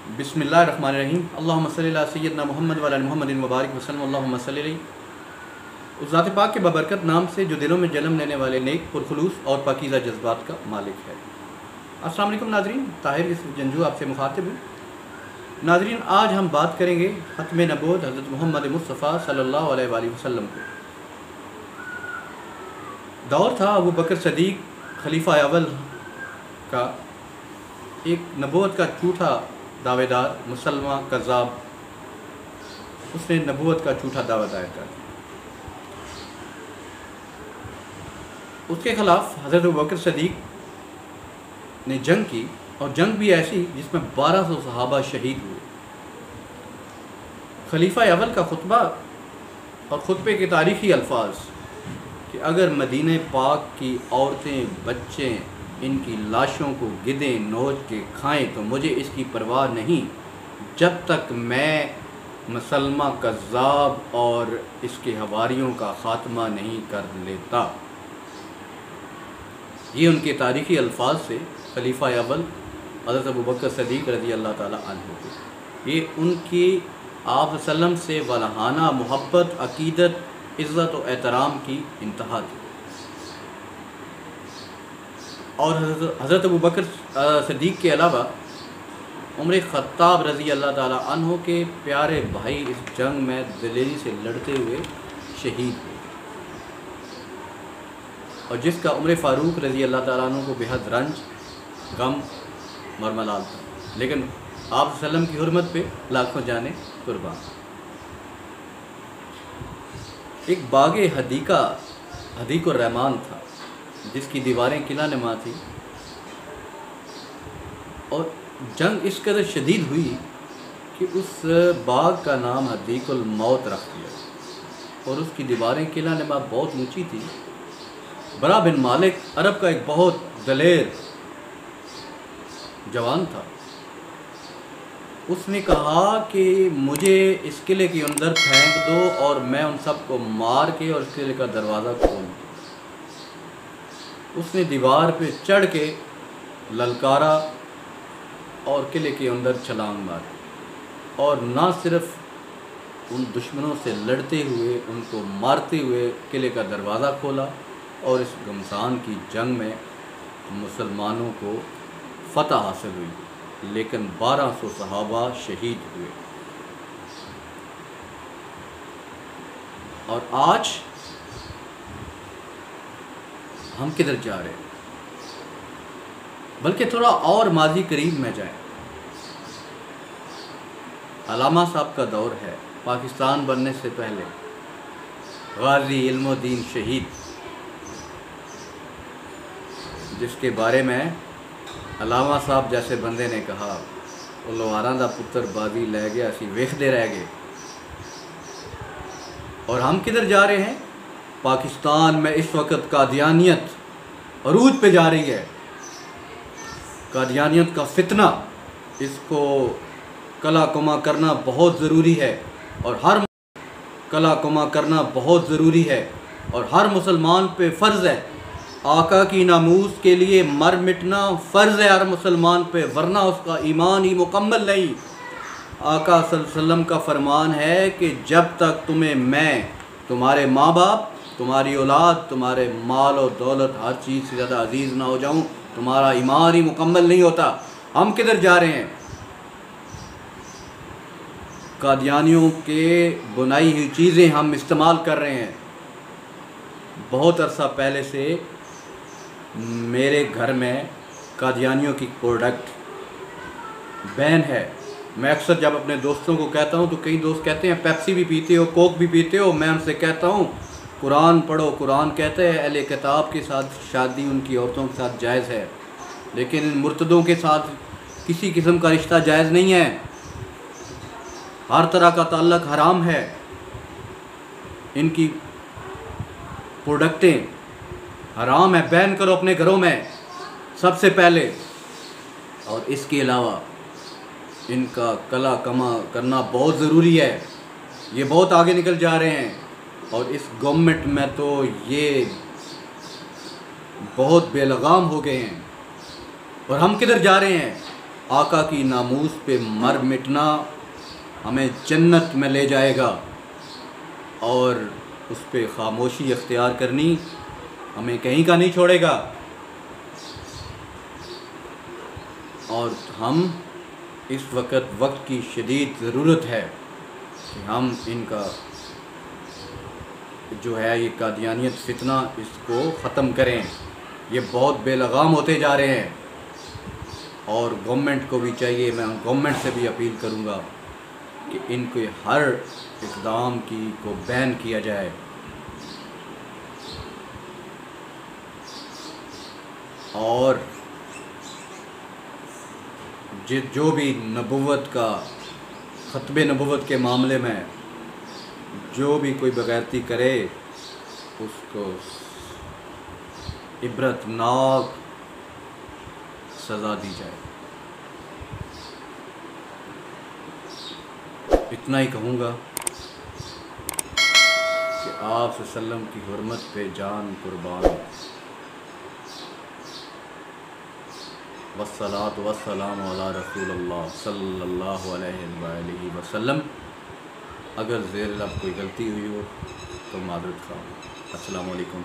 बिस्मिल्लाहिर्रहमानिर्रहीम। अल्लाहुम्मा सल्लि अला सय्यिदना मुहम्मद व अला मुहम्मदिन व बारिक वसल्लम। अल्लाहुम्मा सल्लि अलैहि। उस ज़ात पाक के बबरकत नाम से जो दिलों में जन्म लेने वाले नेक पुरखुलूस और पाकीज़ा जज्बात का मालिक है। अस्सलाम वालेकुम नाज़रीन, ताहिर जंजू आपसे मुखातिब हूँ। नाज़रीन, आज हम बात करेंगे ख़त्म नबूवत हज़रत मोहम्मद मुस्तफ़ा सल्लल्लाहु अलैहि वसल्लम को। दौर था अबू बकर सदीक खलीफा अव्वल का, एक नबूवत का झूठा दावेदार मुसलमा कज़्ज़ाब, उसने नबूवत का झूठा दावा दायर कर दिया। उसके ख़िलाफ़ हज़रत अबू बकर सदीक ने जंग की, और जंग भी ऐसी जिसमें 1200 सहाबा शहीद हुए। खलीफा अव्वल का खुतबा और खुतबे के तारीख़ी अल्फाज कि अगर मदीने पाक की औरतें बच्चे इनकी लाशों को गिदें नोच के खाएं तो मुझे इसकी परवाह नहीं, जब तक मैं मुसलमा कज़्ज़ाब और इसके हवारियों का ख़ात्मा नहीं कर लेता। ये उनके तारीख़ी अल्फाज से खलीफा अव्वल हज़रत अबू बकर सदीक रज़ी अल्लाह ताला अन्हु थे। ये उनकी आप वसल्लम से वलहाना मोहब्बत, अक़ीदत, इज़्ज़त और एहतराम की इंतहा थी। और हज़रत अबू बकर सदीक के अलावा उमर ख़त्ताब रज़ी अल्लाह ताला अन्हु के प्यारे भाई इस जंग में दिलेरी से लड़ते हुए शहीद हुए, और जिसका उमर फ़ारूक रज़ी अल्लाह ताला अन्हु को बेहद रंज, गम और मलाल था, लेकिन आप वसल्लम की हुर्मत पे लाखों जाने कुर्बान। एक बाग़ हदीक़ुर रहमान था जिसकी दीवारें किला नुमा थी, और जंग इस कदर शदीद हुई कि उस बाग का नाम हदीक़ुल मौत रख दिया, और उसकी दीवारें किला नुमा बहुत ऊंची थी। बरा बिन मालिक अरब का एक बहुत दलेर जवान था। उसने कहा कि मुझे इस किले के अंदर फेंक दो और मैं उन सबको मार के और इस किले का दरवाज़ा खोल दूँ। उसने दीवार पे चढ़ के ललकारा और किले के अंदर छलांग मारी, और ना सिर्फ उन दुश्मनों से लड़ते हुए, उनको मारते हुए किले का दरवाज़ा खोला, और इस घमसान की जंग में मुसलमानों को फ़तह हासिल हुई, लेकिन 1200 सहाबा शहीद हुए। और आज हम किधर जा रहे हैं? बल्कि थोड़ा और माजी करीब में जाएं। अलामा साहब का दौर है, पाकिस्तान बनने से पहले गाज़ी इल्मुद्दीन शहीद, जिसके बारे में अलामा साहब जैसे बंदे ने कहा, वो लोहारां दा पुत्र बाजी लै गया, असी वेखदे रह गए। और हम किधर जा रहे हैं? पाकिस्तान में इस वक्त कादियानियत अरूज पे जा रही है। कादियानियत का फितना, इसको कला कुमा करना बहुत ज़रूरी है, और हर कला कुमा करना बहुत ज़रूरी है, और हर मुसलमान पे फ़र्ज़ है। आका की नामूस के लिए मर मिटना फ़र्ज़ है हर मुसलमान पे, वरना उसका ईमान ही मुकम्मल नहीं। आका सल्लल्लाहु अलैहि वसल्लम का फरमान है कि जब तक तुम्हें मैं, तुम्हारे माँ बाप, तुम्हारी औलाद, तुम्हारे माल और दौलत, हर चीज़ से ज़्यादा अजीज़ ना हो जाऊँ, तुम्हारा ईमान ही मुकम्मल नहीं होता। हम किधर जा रहे हैं? कादियानियों के बुनाई हुई चीज़ें हम इस्तेमाल कर रहे हैं। बहुत अरसा पहले से मेरे घर में कादियानियों की प्रोडक्ट बैन है। मैं अक्सर जब अपने दोस्तों को कहता हूँ तो कई दोस्त कहते हैं पेप्सी भी पीते हो, कोक भी पीते हो। मैं उनसे कहता हूँ कुरान पढ़ो। कुरान कहते हैं अहले किताब के साथ शादी उनकी औरतों के साथ जायज़ है, लेकिन इन मुर्तदों के साथ किसी किस्म का रिश्ता जायज़ नहीं है। हर तरह का ताल्लुक़ हराम है। इनकी प्रोडक्टें हराम है, बैन करो अपने घरों में सबसे पहले। और इसके अलावा इनका कला कमा करना बहुत ज़रूरी है। ये बहुत आगे निकल जा रहे हैं, और इस गवर्नमेंट में तो ये बहुत बेलगाम हो गए हैं। और हम किधर जा रहे हैं? آقا کی ناموس پہ مر مٹنا ہمیں جنت میں لے جائے گا، اور اس پہ خاموشی اختیار کرنی ہمیں کہیں کا نہیں چھوڑے گا۔ اور ہم اس وقت کی شدید ضرورت ہے کہ ہم ان کا جو ہے یہ قادیانیت فتنہ اس کو ختم کریں۔ یہ بہت بے لگام ہوتے جا رہے ہیں، اور گورنمنٹ کو بھی چاہیے، میں گورنمنٹ سے بھی اپیل کروں گا کہ ان کے ہر اقدام کو بین کیا جائے۔ اور جو بھی نبوت کا ختم نبوت کے معاملے میں جو بھی کوئی بغیرتی کرے اس کو عبرتناک سزا دی جائے۔ اتنا ہی کہوں گا کہ آپ صلی اللہ علیہ وسلم کی حرمت پہ جان قربان، والصلاۃ والسلام علی رسول اللہ صلی اللہ علیہ وآلہ وسلم۔ اگر زیر لب کوئی غلطی ہوئی ہو تو معذرت خواہ۔ السلام علیکم۔